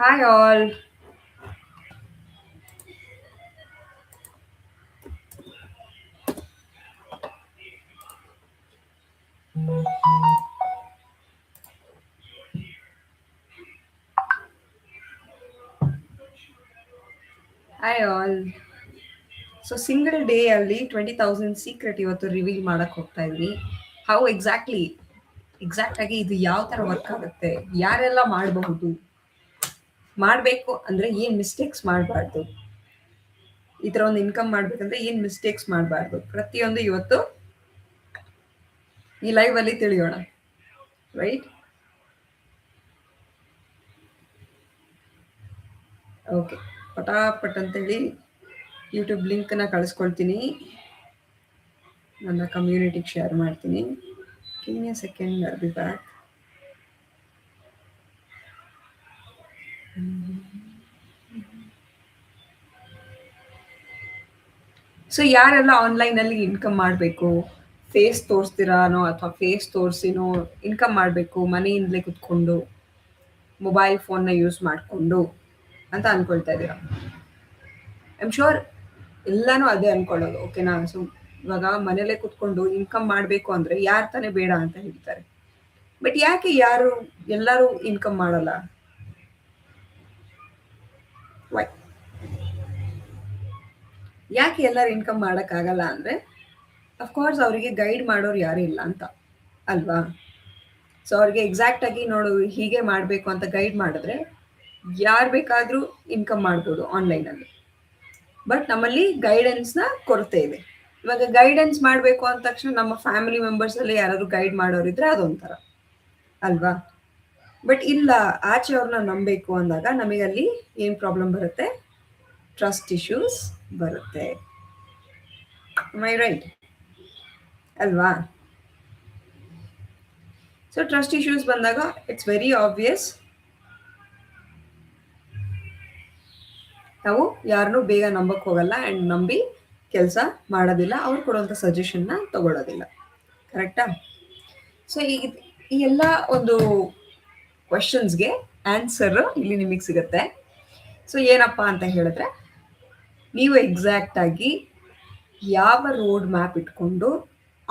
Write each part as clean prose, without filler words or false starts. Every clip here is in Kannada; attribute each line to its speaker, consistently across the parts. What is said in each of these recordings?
Speaker 1: Hi all. Hi all. So single day ಅಲ್ಲಿ 20,000 ಸೀಕ್ರೆಟ್ ಇವತ್ತು ರಿವೀಲ್ ಮಾಡಕ್ ಹೋಗ್ತಾ ಇದ್ವಿ. ಹೌ ಎಕ್ಸಾಕ್ಟ್ ಆಗಿ ಇದು ಯಾವ ತರ ವರ್ಕ್ ಆಗುತ್ತೆ, ಯಾರೆಲ್ಲ ಮಾಡಬಹುದು, ಮಾಡಬೇಕು ಅಂದ್ರೆ ಏನ್ ಮಿಸ್ಟೇಕ್ಸ್ ಮಾಡಬಾರ್ದು, ಈ ತರ ಒಂದು ಇನ್ಕಮ್ ಮಾಡ್ಬೇಕಂದ್ರೆ ಏನ್ ಮಿಸ್ಟೇಕ್ಸ್ ಮಾಡಬಾರ್ದು, ಪ್ರತಿಯೊಂದು ಇವತ್ತು ಈ ಲೈವ್ ಅಲ್ಲಿ ತಿಳಿಯೋಣ. ರೈಟ್? ಓಕೆ, ಪಟಾಪಟ್ ಅಂತೇಳಿ ಯೂಟ್ಯೂಬ್ ಲಿಂಕ್ನ ಕಳಿಸ್ಕೊಳ್ತೀನಿ, ನನ್ನ ಕಮ್ಯುನಿಟಿಗೆ ಶೇರ್ ಮಾಡ್ತೀನಿ. Give me a second, I will be back. So ಯಾರೆಲ್ಲ ಆನ್ಲೈನಲ್ಲಿ ಇನ್ಕಮ್ ಮಾಡಬೇಕು, ಫೇಸ್ ತೋರಿಸ್ತಿರಾನೋ ಅಥವಾ ಫೇಸ್ ತೋರಿಸಿನೋ ಇನ್ಕಮ್ ಮಾಡಬೇಕು ಮನೆಯಿಂದಲೇ ಕುತ್ಕೊಂಡು, ಮೊಬೈಲ್ ಫೋನ್ನ ಯೂಸ್ ಮಾಡಿಕೊಂಡು ಅಂತ ಅಂದ್ಕೊಳ್ತಾ ಇದ್ದೀರಾ? ಐ ಆಮ್ ಶೋರ್ ಎಲ್ಲನೂ ಅದೇ ಅಂದ್ಕೊಳ್ಳೋದು. ಓಕೆನಾ? ಸೊ ಇವಾಗ ಮನೇಲೇ ಕುತ್ಕೊಂಡು ಇನ್ಕಮ್ ಮಾಡಬೇಕು ಅಂದರೆ ಯಾರು ತಾನೇ ಬೇಡ ಅಂತ ಹೇಳ್ತಾರೆ. ಬಟ್ ಯಾಕೆ ಎಲ್ಲರೂ ಇನ್ಕಮ್ ಮಾಡಲ್ಲ? ವೈ? ಯಾಕೆ ಎಲ್ಲರೂ ಇನ್ಕಮ್ ಮಾಡೋಕ್ಕಾಗಲ್ಲ ಅಂದರೆ, ಅಫ್ಕೋರ್ಸ್ ಅವರಿಗೆ ಗೈಡ್ ಮಾಡೋರು ಯಾರೂ ಇಲ್ಲ ಅಂತ ಅಲ್ವಾ? ಸೊ ಅವ್ರಿಗೆ ಎಕ್ಸಾಕ್ಟ್ ಆಗಿ ನೋಡು ಹೀಗೆ ಮಾಡಬೇಕು ಅಂತ ಗೈಡ್ ಮಾಡಿದ್ರೆ ಯಾರು ಬೇಕಾದರೂ ಇನ್ಕಮ್ ಮಾಡ್ಬೋದು ಆನ್ಲೈನಲ್ಲಿ. ಬಟ್ ನಮ್ಮಲ್ಲಿ ಗೈಡೆನ್ಸ್ನ ಕೊರತೆ ಇದೆ. ಇವಾಗ ಗೈಡೆನ್ಸ್ ಮಾಡಬೇಕು ಅಂದ ತಕ್ಷಣ ನಮ್ಮ ಫ್ಯಾಮಿಲಿ ಮೆಂಬರ್ಸಲ್ಲಿ ಯಾರಾದರೂ ಗೈಡ್ ಮಾಡೋರಿದ್ರೆ ಅದೊಂಥರ ಅಲ್ವಾ? ಬಟ್ ಇಲ್ಲ, ಆಚೆ ಅವ್ರನ್ನ ನಂಬಬೇಕು ಅಂದಾಗ ನಮಗೆ ಅಲ್ಲಿ ಏನು ಪ್ರಾಬ್ಲಮ್ ಬರುತ್ತೆ? ಟ್ರಸ್ಟ್ ಇಶ್ಯೂಸ್ ಬರುತ್ತೆ. ಮೈ ರೈಟ್ ಅಲ್ವಾ? ಸೊ ಟ್ರಸ್ಟ್ ಇಶ್ಯೂಸ್ ಬಂದಾಗ ಇಟ್ಸ್ ವೆರಿ ಆಬ್ವಿಯಸ್, ನಾವು ಯಾರನ್ನೂ ಬೇಗ ನಂಬಕ್ಕೆ ಹೋಗಲ್ಲ ಆ್ಯಂಡ್ ನಂಬಿ ಕೆಲಸ ಮಾಡೋದಿಲ್ಲ, ಅವ್ರು ಕೊಡುವಂಥ ಸಜೆಷನ್ನ ತಗೊಳ್ಳೋದಿಲ್ಲ. ಕರೆಕ್ಟಾ? ಸೊ ಈ ಎಲ್ಲ ಒಂದು ಕ್ವೆಶನ್ಸ್ಗೆ ಆನ್ಸರ್ ಇಲ್ಲಿ ನಿಮಗೆ ಸಿಗುತ್ತೆ. ಸೊ ಏನಪ್ಪ ಅಂತ ಹೇಳಿದ್ರೆ, ನೀವು ಎಕ್ಸಾಕ್ಟಾಗಿ ಯಾವ ರೋಡ್ ಮ್ಯಾಪ್ ಇಟ್ಕೊಂಡು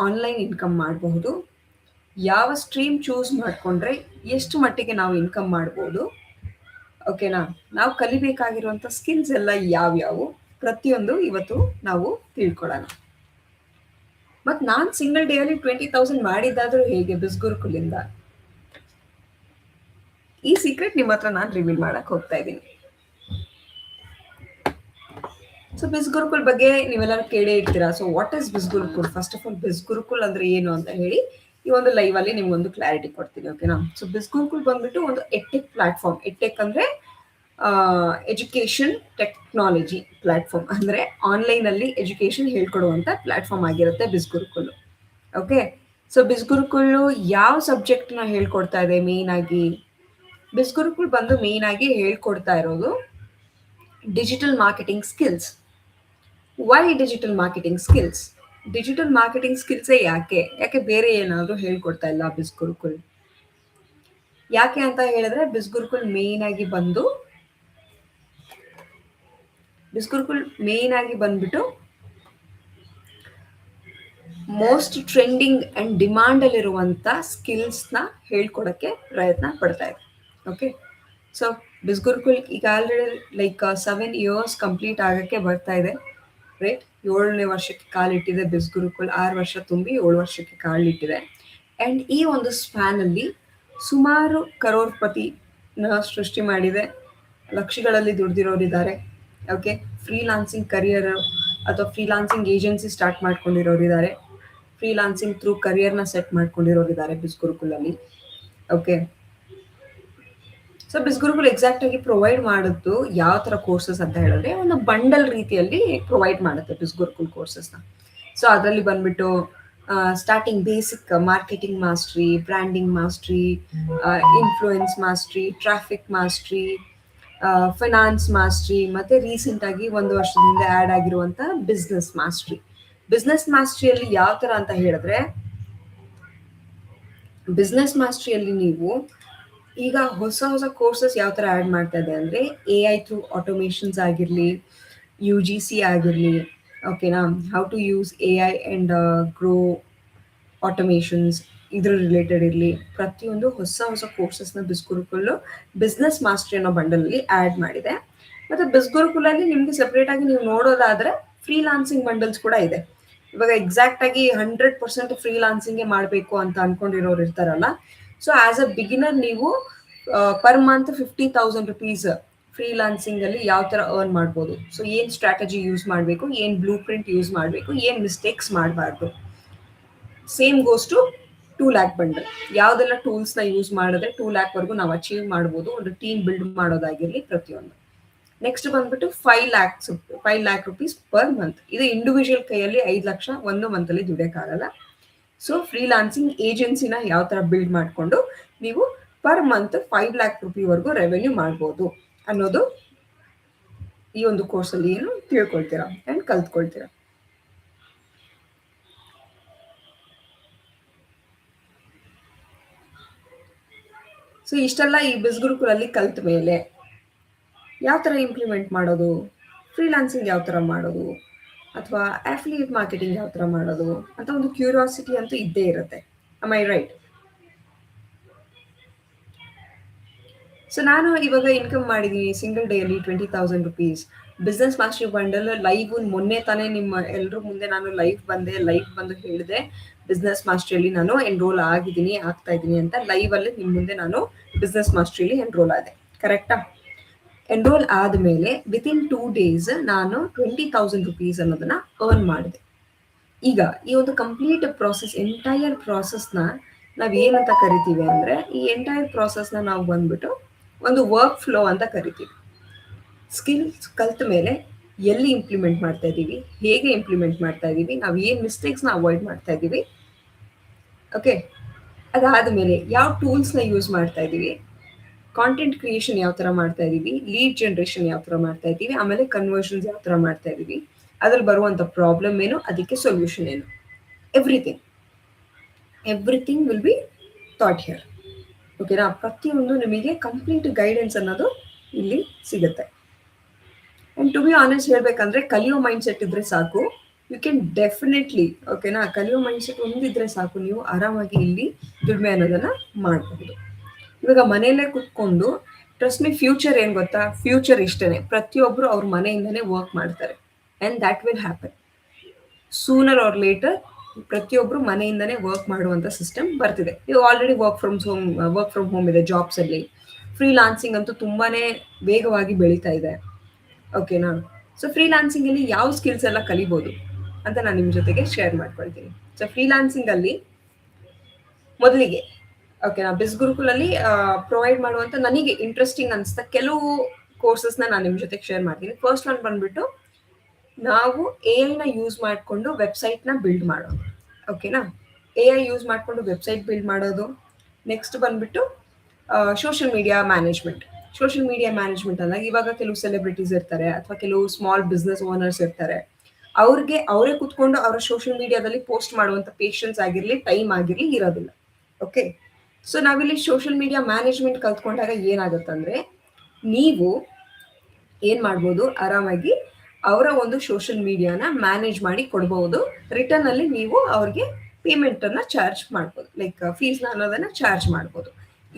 Speaker 1: ಆನ್ಲೈನ್ ಇನ್ಕಮ್ ಮಾಡಬಹುದು, ಯಾವ ಸ್ಟ್ರೀಮ್ ಚೂಸ್ ಮಾಡಿಕೊಂಡ್ರೆ ಎಷ್ಟು ಮಟ್ಟಿಗೆ ನಾವು ಇನ್ಕಮ್ ಮಾಡ್ಬೋದು, ಓಕೆನಾ? ನಾವು ಕಲಿಬೇಕಾಗಿರುವಂಥ ಸ್ಕಿಲ್ಸ್ ಎಲ್ಲ ಯಾವ್ಯಾವು, ಪ್ರತಿಯೊಂದು ಇವತ್ತು ನಾವು ತಿಳ್ಕೊಳ್ಳೋಣ. ಮತ್ತು ನಾನು ಸಿಂಗಲ್ ಡೇಯಲ್ಲಿ 20,000 ಮಾಡಿದ್ದಾದರೂ ಹೇಗೆ ಬಿಸ್ಗುರುಕುಲಿಂದ, ಈ ಸೀಕ್ರೆಟ್ ನಿಮ್ಮ ಹತ್ರ ನಾನು ರಿವೀಲ್ ಮಾಡಕ್ಕೆ ಹೋಗ್ತಾ ಇದ್ದೀನಿ. ಸೊ ಬಿಸ್ಗುರುಕುಲ್ ಬಗ್ಗೆ ನೀವೆಲ್ಲರೂ ಕೇಳೇ ಇರ್ತೀರಾ. So what is Bisgurukul? First of all Bisgurukul ಅಂದರೆ ಏನು ಅಂತ ಹೇಳಿ ಈ ಒಂದು ಲೈವಲ್ಲಿ ನಿಮ್ಗೊಂದು ಕ್ಲಾರಿಟಿ ಕೊಡ್ತೀನಿ. ಓಕೆನಾ? ಸೊ ಬಿಸ್ಗುರುಕುಲ್ ಬಂದ್ಬಿಟ್ಟು ಒಂದು ಎಟೆಕ್ ಪ್ಲಾಟ್ಫಾರ್ಮ್. ಎಟೆಕ್ ಅಂದರೆ ಎಜುಕೇಷನ್ ಟೆಕ್ನಾಲಜಿ ಪ್ಲಾಟ್ಫಾರ್ಮ್, ಅಂದರೆ ಆನ್ಲೈನಲ್ಲಿ ಎಜುಕೇಷನ್ ಹೇಳ್ಕೊಡುವಂಥ ಪ್ಲಾಟ್ಫಾರ್ಮ್ ಆಗಿರುತ್ತೆ ಬಿಸ್ಗುರುಕುಲ್. ಓಕೆ? ಸೊ ಬಿಸ್ಗುರುಕುಲ್ಲು ಯಾವ ಸಬ್ಜೆಕ್ಟ್ನ ಹೇಳ್ಕೊಡ್ತಾ ಇದೆ ಮೇಯ್ನ್ ಆಗಿ? ಬಿಸ್ಗುರುಕುಲ್ ಬಂದು ಮೇಯ್ನ್ ಆಗಿ ಹೇಳ್ಕೊಡ್ತಾ ಇರೋದು digital marketing skills. Why digital marketing skills? Digital marketing ಸ್ಕಿಲ್ಸೇ ಯಾಕೆ ಬೇರೆ ಏನಾದರೂ ಹೇಳ್ಕೊಡ್ತಾ ಇಲ್ಲ ಬಿಸ್ಗುರುಕುಲ್? ಯಾಕೆ ಅಂತ ಹೇಳಿದ್ರೆ ಬಿಸ್ಗುರುಕುಲ್ ಮೇಯ್ನ್ ಆಗಿ ಬಂದ್ಬಿಟ್ಟು ಮೋಸ್ಟ್ ಟ್ರೆಂಡಿಂಗ್ ಆ್ಯಂಡ್ ಡಿಮಾಂಡಲ್ಲಿರುವಂಥ ಸ್ಕಿಲ್ಸ್ನ ಹೇಳ್ಕೊಡೋಕ್ಕೆ ಪ್ರಯತ್ನ ಪಡ್ತಾ ಇದೆ. ಓಕೆ? ಸೊ ಬಿಸ್ಗುರುಕುಲ್ ಈಗ ಆಲ್ರೆಡಿ ಲೈಕ್ 7 years ಕಂಪ್ಲೀಟ್ ಆಗೋಕ್ಕೆ ಬರ್ತಾ ಇದೆ. ರೈಟ್? 7ನೇ ವರ್ಷಕ್ಕೆ ಕಾಲಿಟ್ಟಿದೆ ಬಿಸ್ಗುರುಕುಲ್. 6 ವರ್ಷ ತುಂಬಿ 7 ವರ್ಷಕ್ಕೆ ಕಾಲಿಟ್ಟಿದೆ. ಆ್ಯಂಡ್ ಈ ಒಂದು ಸ್ಪ್ಯಾನಲ್ಲಿ ಸುಮಾರು ಕರೋರ್ಪತಿನ ಸೃಷ್ಟಿ ಮಾಡಿದೆ. ಲಕ್ಷಗಳಲ್ಲಿ ದುಡ್ದಿರೋರಿದ್ದಾರೆ. ಓಕೆ? ಫ್ರೀಲಾನ್ಸಿಂಗ್ ಕರಿಯರ್ ಅಥವಾ ಫ್ರೀಲಾನ್ಸಿಂಗ್ ಏಜೆನ್ಸಿ ಸ್ಟಾರ್ಟ್ ಮಾಡ್ಕೊಂಡಿರೋರಿದ್ದಾರೆ. ಫ್ರೀಲಾನ್ಸಿಂಗ್ ಥ್ರೂ ಕರಿಯರ್ನ ಸೆಟ್ ಮಾಡ್ಕೊಂಡಿರೋರಿದ್ದಾರೆ ಬಿಸ್ಗುರುಕುಲಲ್ಲಿ. ಓಕೆ? ಸೊ ಬಿಸ್ಗುರುಕುಲ್ ಎಕ್ಸಾಕ್ಟಾಗಿ ಪ್ರೊವೈಡ್ ಮಾಡೋದು ಯಾವ ಥರ ಕೋರ್ಸಸ್ ಅಂತ ಹೇಳಿದ್ರೆ, ಒಂದು ಬಂಡಲ್ ರೀತಿಯಲ್ಲಿ ಪ್ರೊವೈಡ್ ಮಾಡುತ್ತೆ ಬಿಸ್ಗುರುಕುಲ್ ಕೋರ್ಸಸ್ನ. ಸೊ ಅದರಲ್ಲಿ ಬಂದ್ಬಿಟ್ಟು starting basic marketing mastery, branding mastery, influence mastery, traffic mastery, finance mastery, ಮತ್ತು ರೀಸೆಂಟಾಗಿ 1 ವರ್ಷದಿಂದ ಆ್ಯಡ್ ಆಗಿರುವಂಥ ಬಿಸ್ನೆಸ್ ಮಾಸ್ಟ್ರಿ. ಬಿಸ್ನೆಸ್ ಮಾಸ್ಟ್ರಿಯಲ್ಲಿ ಯಾವ ಥರ ಅಂತ ಹೇಳಿದ್ರೆ, ಬಿಸ್ನೆಸ್ ಮಾಸ್ಟ್ರಿಯಲ್ಲಿ ನೀವು ಈಗ ಹೊಸ ಹೊಸ ಕೋರ್ಸಸ್ ಯಾವ ಥರ ಆ್ಯಡ್ ಮಾಡ್ತಾ ಇದೆ ಅಂದರೆ AI ಥ್ರೂ ಆಟೋಮೇಷನ್ಸ್ ಆಗಿರಲಿ, UGC ಆಗಿರಲಿ, ಓಕೆನಾ, how to use AI and grow automations, ಇದ್ರ ರಿಲೇಟೆಡ್ ಇರಲಿ, ಪ್ರತಿಯೊಂದು ಹೊಸ ಹೊಸ ಕೋರ್ಸಸ್ನ ಬಿಸ್ಗುರುಕುಲ್ಲು ಬಿಸ್ನೆಸ್ ಮಾಸ್ಟ್ರಿ ಅನ್ನೋ ಬಂಡಲಲ್ಲಿ ಆ್ಯಡ್ ಮಾಡಿದೆ. ಮತ್ತು ಬಿಸ್ಗುರುಕುಲಲ್ಲಿ ನಿಮಗೆ ಸಪ್ರೇಟಾಗಿ ನೀವು ನೋಡೋದಾದರೆ ಫ್ರೀಲಾನ್ಸಿಂಗ್ ಬಂಡಲ್ಸ್ ಕೂಡ ಇದೆ. ಇವಾಗ ಎಕ್ಸಾಕ್ಟಾಗಿ 100% ಫ್ರೀಲಾನ್ಸಿಂಗೇ ಮಾಡಬೇಕು ಅಂತ ಅಂದ್ಕೊಂಡಿರೋರು ಇರ್ತಾರಲ್ಲ, ಸೊ ಆ್ಯಸ್ ಅ ಬಿಗಿನರ್ ನೀವು ಪರ್ ಮಂತ್ ₹50,000 ಫ್ರೀಲಾನ್ಸಿಂಗಲ್ಲಿ ಯಾವ ಥರ ಅರ್ನ್ ಮಾಡ್ಬೋದು, ಸೊ ಏನು ಸ್ಟ್ರಾಟಜಿ ಯೂಸ್ ಮಾಡಬೇಕು, ಏನು ಬ್ಲೂ ಪ್ರಿಂಟ್ ಯೂಸ್ ಮಾಡಬೇಕು, ಏನು ಮಿಸ್ಟೇಕ್ಸ್ ಮಾಡಬಾರ್ದು, same goes to 2 lakh bundle. ಯಾವುದೆಲ್ಲ ಟೂಲ್ಸ್ನ ಯೂಸ್ ಮಾಡಿದ್ರೆ 2 lakh ನಾವು ಅಚೀವ್ ಮಾಡ್ಬೋದು, ಒಂದು ಟೀಮ್ ಬಿಲ್ಡ್ ಮಾಡೋದಾಗಿರಲಿ ಪ್ರತಿಯೊಂದು. ನೆಕ್ಸ್ಟ್ ಬಂದ್ಬಿಟ್ಟು 5 lakh rupees ಪರ್ ಮಂತ್. ಇದು ಇಂಡಿವಿಜುವಲ್ ಕೈಯಲ್ಲಿ 5 ಲಕ್ಷ ಒಂದು ಮಂತಲ್ಲಿ ದುಡಿಯೋಕ್ಕಾಗಲ್ಲ. ಸೊ ಫ್ರೀಲಾನ್ಸಿಂಗ್ ಏಜೆನ್ಸಿನ ಯಾವ ಥರ ಬಿಲ್ಡ್ ಮಾಡಿಕೊಂಡು ನೀವು per month 5 lakh rupees revenue ಮಾಡ್ಬೋದು ಅನ್ನೋದು ಈ ಒಂದು ಕೋರ್ಸಲ್ಲಿ ಏನು ತಿಳ್ಕೊಳ್ತೀರಾ ಆ್ಯಂಡ್ ಕಲ್ತ್ಕೊಳ್ತೀರಾ. ಸೊ ಇಷ್ಟೆಲ್ಲ ಈ ಬಿಸ್ಗುರುಕುಲಲ್ಲಿ ಕಲ್ತ ಮೇಲೆ ಯಾವ ಥರ ಇಂಪ್ಲಿಮೆಂಟ್ ಮಾಡೋದು, ಫ್ರೀಲಾನ್ಸಿಂಗ್ ಯಾವ ಥರ ಮಾಡೋದು, ಅಥವಾ ಅಫಿಲಿಯೇಟ್ ಮಾರ್ಕೆಟಿಂಗ್ ಯಾವ ಥರ ಮಾಡೋದು ಅಂತ ಒಂದು ಕ್ಯೂರಿಯಾಸಿಟಿ ಅಂತೂ ಇದ್ದೇ ಇರುತ್ತೆ. Am I right? ಸೊ ನಾನು ಇವಾಗ ಇನ್ಕಮ್ ಮಾಡಿದ್ದೀನಿ ಸಿಂಗಲ್ ಡೇಯಲ್ಲಿ ₹20,000. ಬಿಸ್ನೆಸ್ ಮಾಸ್ಟರ್ ಬಂಡಲ್ ಲೈವ್ ಮೊನ್ನೆ ತಾನೇ ನಿಮ್ಮ ಎಲ್ಲರ ಮುಂದೆ ನಾನು ಲೈವ್ ಬಂದು ಹೇಳಿದೆ ಬಿಸ್ನೆಸ್ ಮಾಸ್ಟ್ರಿಯಲ್ಲಿ ನಾನು ಎನ್ರೋಲ್ ಆಗ್ತಾ ಇದ್ದೀನಿ ಅಂತ. ಲೈವಲ್ಲಿ ನಿಮ್ಮ ಮುಂದೆ ನಾನು ಬಿಸ್ನೆಸ್ ಮಾಸ್ಟ್ರಿಯಲ್ಲಿ ಎನ್ರೋಲ್ ಆದೆ, ಕರೆಕ್ಟಾ? ಎನ್ರೋಲ್ ಆದಮೇಲೆ ವಿತಿನ್ 2 days ನಾನು ₹20,000 ಅನ್ನೋದನ್ನ ಅರ್ನ್ ಮಾಡಿದೆ. ಈಗ ಈ ಒಂದು ಕಂಪ್ಲೀಟ್ ಪ್ರಾಸೆಸ್, ಎಂಟೈರ್ ಪ್ರಾಸೆಸ್ನ ನಾವು ಏನಂತ ಕರಿತೀವಿ ಅಂದರೆ, ಈ ಎಂಟೈರ್ ಪ್ರಾಸೆಸ್ನ ನಾವು ಬಂದ್ಬಿಟ್ಟು ಒಂದು ವರ್ಕ್ ಫ್ಲೋ ಅಂತ ಕರಿತೀವಿ. ಸ್ಕಿಲ್ಸ್ ಕಲ್ತ ಮೇಲೆ ಎಲ್ಲಿ ಇಂಪ್ಲಿಮೆಂಟ್ ಮಾಡ್ತಾ ಇದ್ದೀವಿ, ಹೇಗೆ ಇಂಪ್ಲಿಮೆಂಟ್ ಮಾಡ್ತಾ ಇದ್ದೀವಿ, ನಾವು ಏನು ಮಿಸ್ಟೇಕ್ಸ್ನ ಅವಾಯ್ಡ್ ಮಾಡ್ತಾ ಇದ್ದೀವಿ, ಓಕೆ, ಅದಾದಮೇಲೆ ಯಾವ ಟೂಲ್ಸ್ನ ಯೂಸ್ ಮಾಡ್ತಾ ಇದ್ದೀವಿ, ಕಾಂಟೆಂಟ್ ಕ್ರಿಯೇಷನ್ ಯಾವ ಥರ ಮಾಡ್ತಾ ಇದ್ದೀವಿ, ಲೀಡ್ ಜನ್ರೇಷನ್ ಯಾವ ಥರ ಮಾಡ್ತಾ ಇದ್ದೀವಿ, ಆಮೇಲೆ ಕನ್ವರ್ಷನ್ಸ್ ಯಾವ ಥರ ಮಾಡ್ತಾ ಇದ್ದೀವಿ, ಅದ್ರಲ್ಲಿ ಬರುವಂಥ ಪ್ರಾಬ್ಲಮ್ ಏನು, ಅದಕ್ಕೆ ಸೊಲ್ಯೂಷನ್ ಏನು, everything will be thought here. ಓಕೆನಾ? ಪ್ರತಿಯೊಂದು ನಿಮಗೆ ಕಂಪ್ಲೀಟ್ ಗೈಡೆನ್ಸ್ ಅನ್ನೋದು ಇಲ್ಲಿ ಸಿಗುತ್ತೆ. ಆ್ಯಂಡ್ ಟು ಬಿ ಆನೆಸ್ಟ್ ಹೇಳಬೇಕಂದ್ರೆ ಕಲಿಯೋ ಮೈಂಡ್ಸೆಟ್ ಇದ್ರೆ ಸಾಕು, ಯು ಕ್ಯಾನ್ ಡೆಫಿನೆಟ್ಲಿ, ಓಕೆನಾ, ಕಲಿಯೋ ಮೈಂಡ್ಸೆಟ್ ಒಂದಿದ್ರೆ ಸಾಕು, ನೀವು ಆರಾಮಾಗಿ ಇಲ್ಲಿ ದುಡಿಮೆ ಅನ್ನೋದನ್ನು ಮಾಡಬಹುದು. ಇವಾಗ ಮನೆಯಲ್ಲೇ ಕೂತ್ಕೊಂಡು ಟ್ರಸ್ಟ್ ಮೀ, ಫ್ಯೂಚರ್ ಏನು ಗೊತ್ತಾ, ಫ್ಯೂಚರ್ ಇಷ್ಟೇ, ಪ್ರತಿಯೊಬ್ಬರು ಅವ್ರ ಮನೆಯಿಂದನೇ ವರ್ಕ್ ಮಾಡ್ತಾರೆ and that will happen sooner or later. ಪ್ರತಿಯೊಬ್ಬರು ಮನೆಯಿಂದನೇ ವರ್ಕ್ ಮಾಡುವಂಥ ಸಿಸ್ಟಮ್ ಬರ್ತಿದೆ. ಇವಾಗ ಆಲ್ರೆಡಿ ವರ್ಕ್ ಫ್ರಮ್ ಹೋಮ್ ಇದೆ ಜಾಬ್ಸಲ್ಲಿ. ಫ್ರೀಲಾನ್ಸಿಂಗ್ ಅಂತೂ ತುಂಬಾ ವೇಗವಾಗಿ ಬೆಳೀತಾ ಇದೆ, ಓಕೆನಾ? ಸೊ ಫ್ರೀಲಾನ್ಸಿಂಗಲ್ಲಿ ಯಾವ ಸ್ಕಿಲ್ಸ್ ಎಲ್ಲ ಕಲಿಬೋದು ಅಂತ ನಾನು ನಿಮ್ಮ ಜೊತೆಗೆ ಶೇರ್ ಮಾಡ್ಕೊಳ್ತೀನಿ. ಸೊ ಫ್ರೀಲಾನ್ಸಿಂಗಲ್ಲಿ ಮೊದಲಿಗೆ, ಓಕೆನಾ, ಬಿಸ್ಗುರುಕುಲಲ್ಲಿ ಪ್ರೊವೈಡ್ ಮಾಡುವಂಥ ನನಗೆ ಇಂಟ್ರೆಸ್ಟಿಂಗ್ ಅನಿಸ್ತಾ ಕೆಲವು ಕೋರ್ಸಸ್ನ ನಾನು ನಿಮ್ಮ ಜೊತೆಗೆ ಶೇರ್ ಮಾಡ್ತೀನಿ. ಫಸ್ಟ್ ಒನ್ ಬಂದ್ಬಿಟ್ಟು ನಾವು AI ಯೂಸ್ ಮಾಡಿಕೊಂಡು ವೆಬ್ಸೈಟ್ನ ಬಿಲ್ಡ್ ಮಾಡೋದು, ಓಕೆನಾ? AI ಯೂಸ್ ಮಾಡಿಕೊಂಡು ವೆಬ್ಸೈಟ್ ಬಿಲ್ಡ್ ಮಾಡೋದು. ನೆಕ್ಸ್ಟ್ ಬಂದ್ಬಿಟ್ಟು ಸೋಷಿಯಲ್ ಮೀಡಿಯಾ ಮ್ಯಾನೇಜ್ಮೆಂಟ್ ಅಂದಾಗ ಇವಾಗ ಕೆಲವು ಸೆಲೆಬ್ರಿಟೀಸ್ ಇರ್ತಾರೆ ಅಥವಾ ಕೆಲವು ಸ್ಮಾಲ್ ಬಿಸ್ನೆಸ್ ಓನರ್ಸ್ ಇರ್ತಾರೆ. ಅವರೇ ಕೂತ್ಕೊಂಡು ಅವರ ಸೋಷಿಯಲ್ ಮೀಡಿಯಾದಲ್ಲಿ ಪೋಸ್ಟ್ ಮಾಡುವಂಥ ಪೇಷನ್ಸ್ ಆಗಿರಲಿ, ಟೈಮ್ ಆಗಿರಲಿ ಇರೋದಿಲ್ಲ. ಓಕೆ, ಸೊ ನಾವಿಲ್ಲಿ ಸೋಷಿಯಲ್ ಮೀಡಿಯಾ ಮ್ಯಾನೇಜ್ಮೆಂಟ್ ಕಲ್ತ್ಕೊಂಡಾಗ ಏನಾಗುತ್ತಂದರೆ, ನೀವು ಏನು ಮಾಡ್ಬೋದು, ಆರಾಮಾಗಿ ಅವರ ಒಂದು ಸೋಷಿಯಲ್ ಮೀಡಿಯಾನ ಮ್ಯಾನೇಜ್ ಮಾಡಿ ಕೊಡ್ಬೋದು. ರಿಟರ್ನಲ್ಲಿ ನೀವು ಅವ್ರಿಗೆ ಪೇಮೆಂಟನ್ನು ಚಾರ್ಜ್ ಮಾಡ್ಬೋದು, ಲೈಕ್ ಫೀಸ್ನ ಅನ್ನೋದನ್ನು ಚಾರ್ಜ್ ಮಾಡ್ಬೋದು.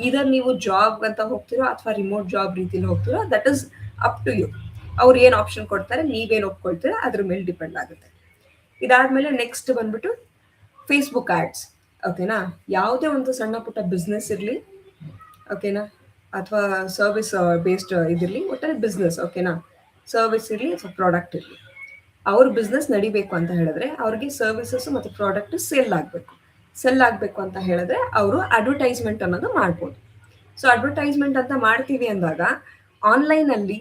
Speaker 1: ಇದರ್ ನೀವು ಜಾಬ್ ಅಂತ ಹೋಗ್ತಿರೋ ಅಥವಾ ರಿಮೋಟ್ ಜಾಬ್ ರೀತಿಲಿ ಹೋಗ್ತಿರೋ, that is up to you. ಅವ್ರು ಏನು ಆಪ್ಷನ್ ಕೊಡ್ತಾರೆ, ನೀವೇನು ಒಪ್ಕೊಳ್ತೀರ, ಅದ್ರ ಮೇಲೆ ಡಿಪೆಂಡ್ ಆಗುತ್ತೆ. ಇದಾದಮೇಲೆ ನೆಕ್ಸ್ಟ್ ಬಂದ್ಬಿಟ್ಟು ಫೇಸ್ಬುಕ್ ಆ್ಯಡ್ಸ್, ಓಕೆನಾ? ಯಾವುದೇ ಒಂದು ಸಣ್ಣ ಪುಟ್ಟ ಬಿಸ್ನೆಸ್ ಇರಲಿ, ಓಕೆನಾ, ಅಥವಾ ಸರ್ವಿಸ್ ಬೇಸ್ಡ್ ಇದಿರಲಿ, ಒಟ್ಟಲ್ಲಿ ಬಿಸ್ನೆಸ್, ಓಕೆನಾ, ಸರ್ವಿಸ್ ಇರಲಿ ಅಥವಾ ಪ್ರಾಡಕ್ಟ್ ಇರಲಿ, ಅವ್ರ ಬಿಸ್ನೆಸ್ ನಡಿಬೇಕು ಅಂತ ಹೇಳಿದ್ರೆ ಅವ್ರಿಗೆ ಸರ್ವಿಸಸ್ ಮತ್ತು ಪ್ರಾಡಕ್ಟ್ ಸೆಲ್ ಆಗಬೇಕು ಅಂತ ಹೇಳಿದ್ರೆ ಅವರು ಅಡ್ವರ್ಟೈಸ್ಮೆಂಟ್ ಅನ್ನೋದು ಮಾಡ್ಬೋದು. ಸೊ ಅಡ್ವರ್ಟೈಸ್ಮೆಂಟ್ ಅಂತ ಮಾಡ್ತೀವಿ ಅಂದಾಗ ಆನ್ಲೈನಲ್ಲಿ